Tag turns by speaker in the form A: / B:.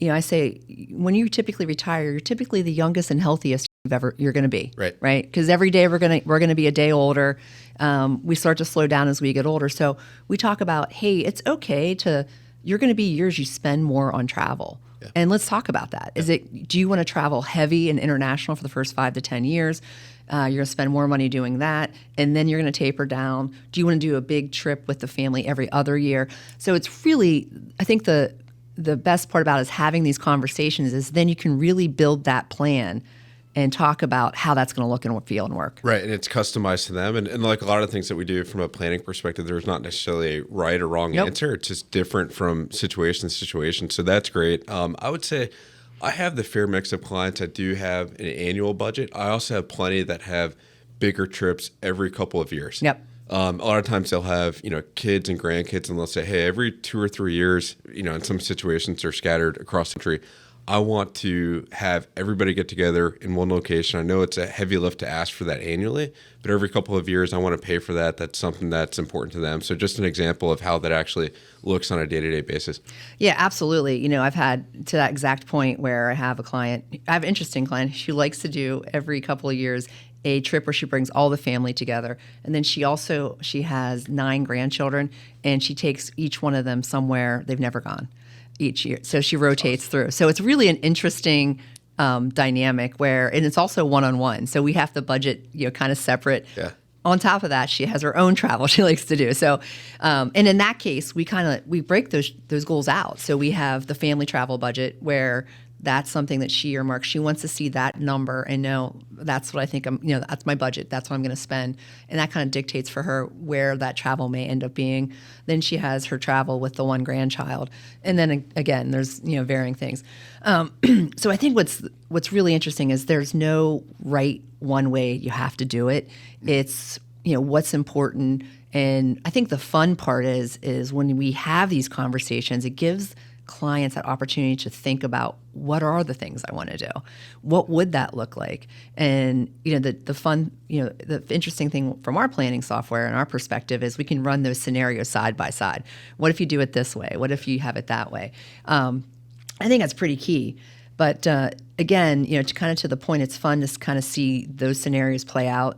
A: I say when you typically retire, you're typically the youngest and healthiest you're going to be, right? Because every day we're going to be a day older. We start to slow down as we get older. So we talk about, hey, it's okay you're going to be years you spend more on travel. Yeah. And let's talk about that. Yeah. Do you want to travel heavy and international for the first 5 to 10 years? You're going to spend more money doing that, and then you're going to taper down. Do you want to do a big trip with the family every other year? So it's really, I think the best part about is having these conversations is then you can really build that plan and talk about how that's going to look and feel and work.
B: Right, and it's customized to them. And like a lot of things that we do from a planning perspective, there's not necessarily a right or wrong answer. It's just different from situation to situation. So that's great. I would say I have the fair mix of clients that do have an annual budget. I also have plenty that have bigger trips every couple of years.
A: Yep.
B: A lot of times they'll have, kids and grandkids, and they'll say, hey, every 2 or 3 years, in some situations they're scattered across the country. I want to have everybody get together in one location. I know it's a heavy lift to ask for that annually, but every couple of years I want to pay for that. That's something that's important to them. So just an example of how that actually looks on a day-to-day basis.
A: Yeah, absolutely. I've had to that exact point where I have an interesting client. She likes to do every couple of years a trip where she brings all the family together. And then she has 9 grandchildren, and she takes each one of them somewhere they've never gone each year. So she rotates through. So it's really an interesting dynamic and it's also one-on-one. So we have the budget, kind of separate.
B: Yeah.
A: On top of that, she has her own travel she likes to do. So, and in that case, we break those goals out. So we have the family travel budget where that's something that she earmarks. She wants to see that number and know that's what I think that's my budget. That's what I'm going to spend. And that kind of dictates for her where that travel may end up being. Then she has her travel with the one grandchild. And then again, there's, varying things. So I think what's really interesting is there's no right one way you have to do it. It's, what's important. And I think the fun part is when we have these conversations, it gives clients that opportunity to think about what are the things I want to do? What would that look like? And the fun, the interesting thing from our planning software and our perspective is we can run those scenarios side by side. What if you do it this way? What if you have it that way? I think that's pretty key. But again, to kind of to the point, it's fun to kind of see those scenarios play out.